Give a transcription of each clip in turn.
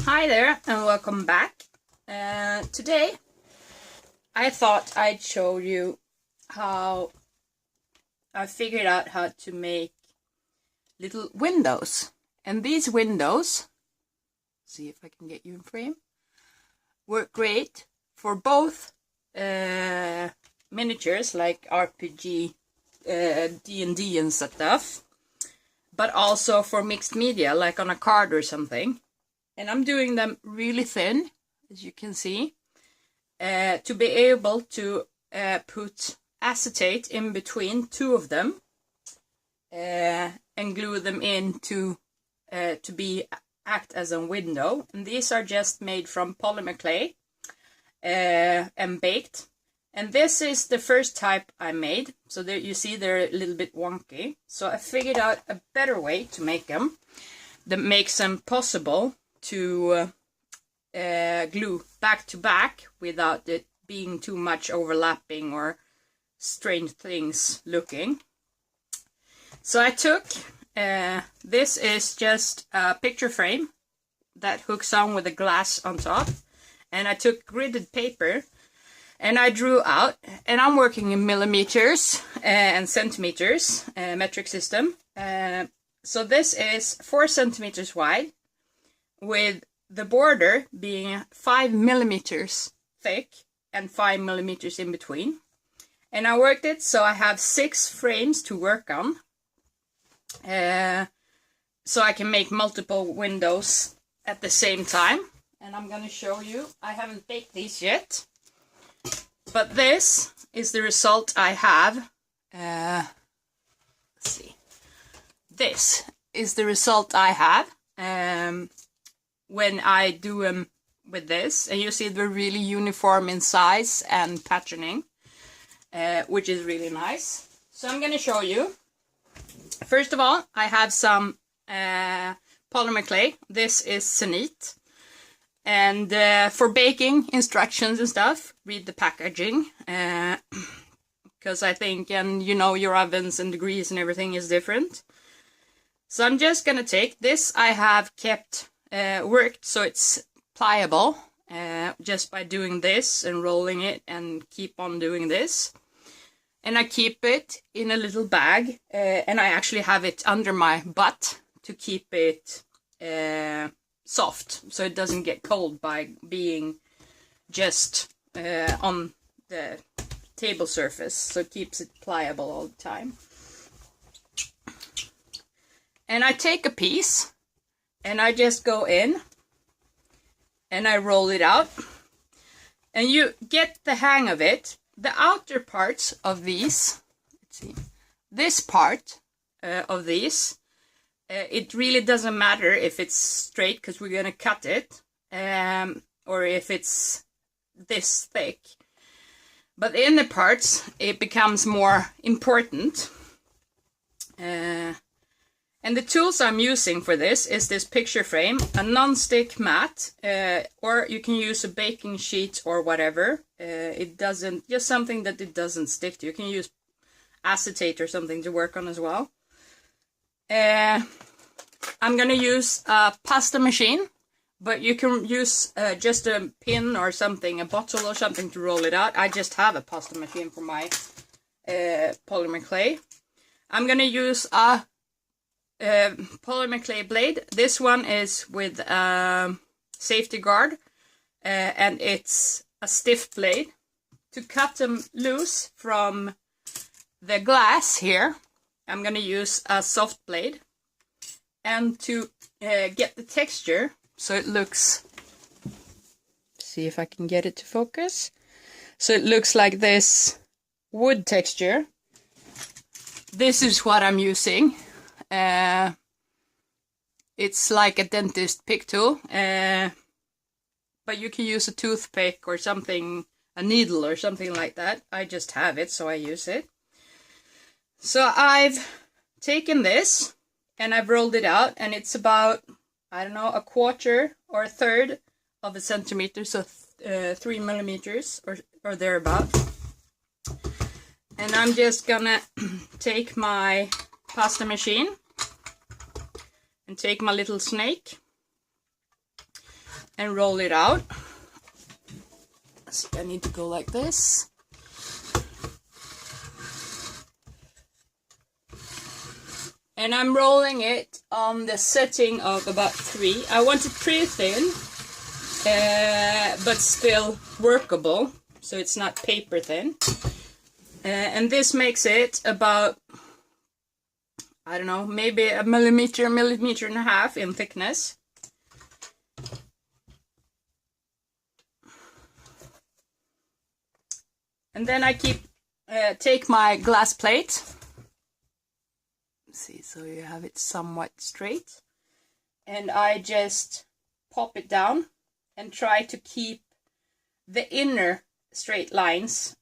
Hi there and welcome back. Today I thought I'd show you how I figured out how to make little windows. And these windows, see if I can get you in frame, work great for both miniatures like RPG, D&D and stuff, but also for mixed media like on a card or something. And I'm doing them really thin, as you can see, to be able to put acetate in between two of them and glue them in to act as a window. And these are just made from polymer clay and baked. And this is the first type I made. So there you see they're a little bit wonky. So I figured out a better way to make them that makes them possible to glue back to back without it being too much overlapping or strange things looking. So I took, this is just a picture frame that hooks on with a glass on top, and I took gridded paper and I drew out, and I'm working in millimeters and centimeters, metric system. So this is 4 centimeters wide, with the border being 5 millimeters thick and 5 millimeters in between. And I worked it so I have 6 frames to work on, so I can make multiple windows at the same time. And I'm going to show you, I haven't baked these yet, but this is the result I have. Let's see, this is the result I have when I do them with this. And you see they're really uniform in size and patterning, which is really nice. So I'm going to show you. First of all, I have some polymer clay. This is Zenith. And for baking instructions and stuff, read the packaging. Because I think, and you know, your ovens and degrees and everything is different. So I'm just going to take this. I have kept worked so it's pliable just by doing this and rolling it and keep on doing this. And I keep it in a little bag, and I actually have it under my butt to keep it soft, so it doesn't get cold by being just on the table surface, so it keeps it pliable all the time. And I take a piece and I just go in and I roll it out, and you get the hang of it. The outer parts of these, let's see, this part of these, it really doesn't matter if it's straight because we're going to cut it, or if it's this thick. But the inner parts, it becomes more important. And the tools I'm using for this is this picture frame, a non-stick mat, or you can use a baking sheet or whatever. It doesn't, just something that it doesn't stick to. You can use acetate or something to work on as well. I'm going to use a pasta machine, but you can use just a pin or something, a bottle or something to roll it out. I just have a pasta machine for my polymer clay. I'm going to use a polymer clay blade. This one is with safety guard, and it's a stiff blade. To cut them loose from the glass here, I'm going to use a soft blade. And to get the texture so it looks, see if I can get it to focus, so it looks like this wood texture, this is what I'm using. It's like a dentist pick tool, but you can use a toothpick or something, a needle or something like that. I just have it, so I use it. So I've taken this and I've rolled it out, and it's about, I don't know, 1/4 or 1/3 of a centimeter, so 3 millimeters or thereabout. And I'm just gonna take my pasta machine and take my little snake and roll it out. So I need to go like this. And I'm rolling it on the setting of about 3. I want it pretty thin, but still workable, so it's not paper thin. And this makes it about, I don't know, maybe a millimeter and a half in thickness. And then I take my glass plate. Let's see, so you have it somewhat straight. And I just pop it down and try to keep the inner straight lines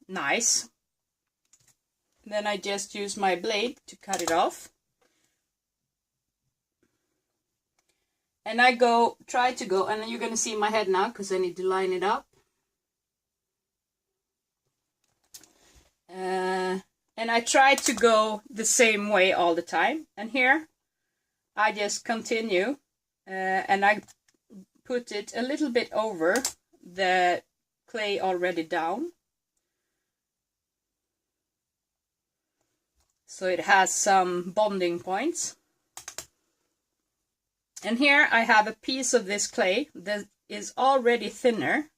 nice. Then I just use my blade to cut it off. And I try to go, and you're going to see my head now because I need to line it up. And I try to go the same way all the time. And here I just continue and I put it a little bit over the clay already down. So it has some bonding points. And here I have a piece of this clay that is already thinner,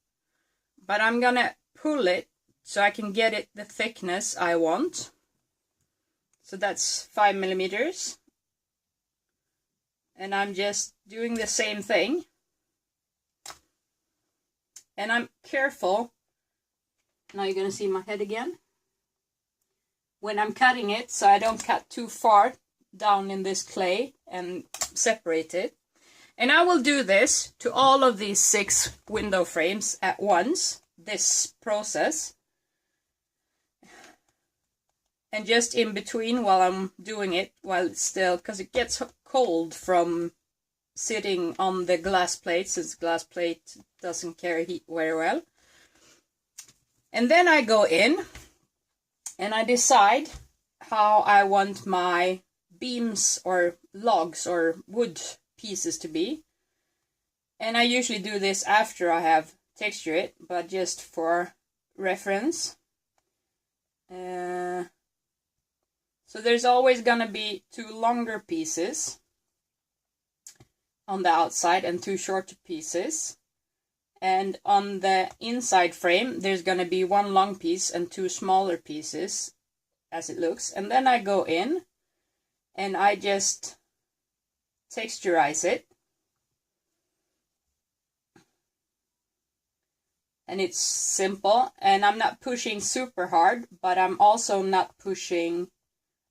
but I'm gonna pull it so I can get it the thickness I want. So that's 5 millimeters. And I'm just doing the same thing. And I'm careful. Now you're gonna see my head again. When I'm cutting it, so I don't cut too far down in this clay and separate it. And I will do this to all of these 6 window frames at once, this process. And just in between while I'm doing it, while it's still, because it gets cold from sitting on the glass plate, since glass plate doesn't carry heat very well. And then I go in and I decide how I want my beams or logs or wood pieces to be. And I usually do this after I have textured it, but just for reference. So there's always gonna be 2 longer pieces on the outside and 2 shorter pieces. And on the inside frame, there's gonna be 1 long piece and 2 smaller pieces, as it looks. And then I go in and I just texturize it. And it's simple, and I'm not pushing super hard, but I'm also not pushing.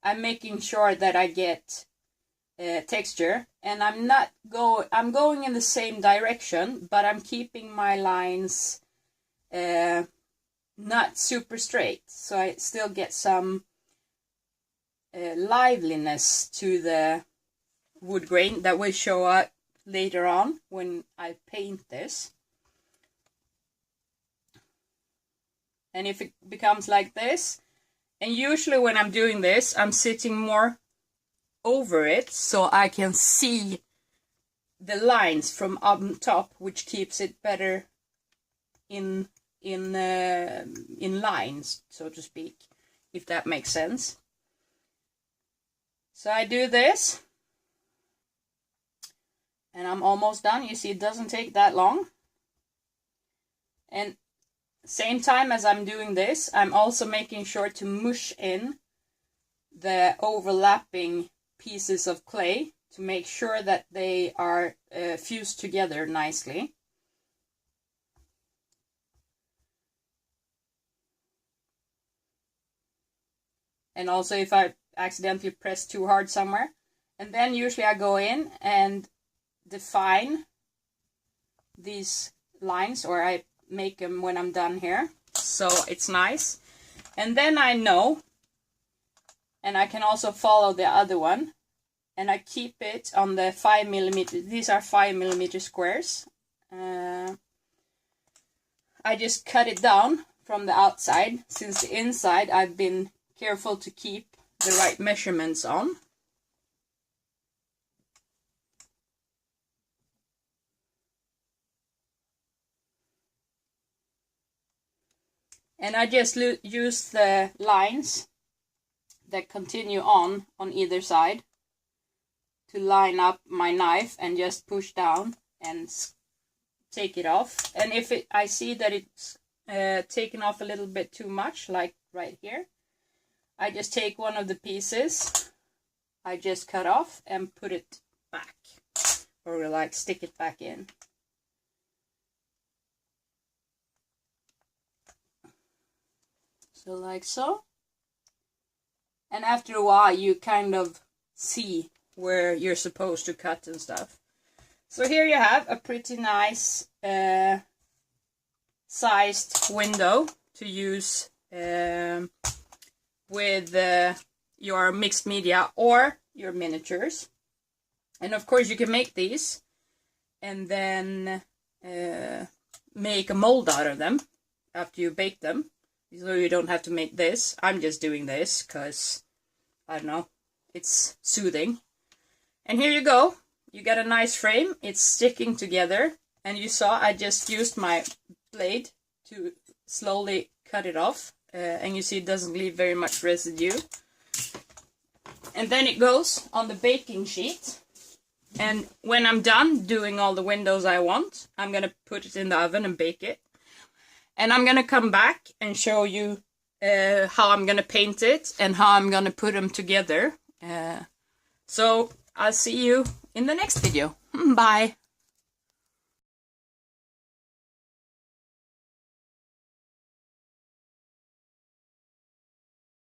I'm making sure that I get texture, and I'm going in the same direction, but I'm keeping my lines not super straight, so I still get some liveliness to the wood grain that will show up later on when I paint this. And if it becomes like this, and usually when I'm doing this, I'm sitting more over it so I can see the lines from up top, which keeps it better in lines, so to speak, if that makes sense. So I do this, and I'm almost done. You see, it doesn't take that long. And same time as I'm doing this, I'm also making sure to mush in the overlapping pieces of clay to make sure that they are fused together nicely. And also if I accidentally press too hard somewhere. And then usually I go in and define these lines, or I make them when I'm done here, so it's nice. And then I know, and I can also follow the other one, and I keep it on the 5 millimeter. These are 5 millimeter squares. I just cut it down from the outside, since the inside I've been careful to keep the right measurements on. And I just use the lines that continue on either side to line up my knife and just push down and take it off. And if I see that it's taken off a little bit too much, like right here, I just take one of the pieces, I just cut off and put it back, or like stick it back in. So like so. And after a while you kind of see where you're supposed to cut and stuff. So here you have a pretty nice sized window to use with your mixed media or your miniatures. And of course you can make these and then make a mold out of them after you bake them. So you don't have to make this. I'm just doing this because, I don't know, it's soothing. And here you go. You got a nice frame. It's sticking together. And you saw I just used my blade to slowly cut it off. And you see it doesn't leave very much residue. And then it goes on the baking sheet. And when I'm done doing all the windows I want, I'm going to put it in the oven and bake it. And I'm going to come back and show you how I'm going to paint it and how I'm going to put them together. So I'll see you in the next video. Bye.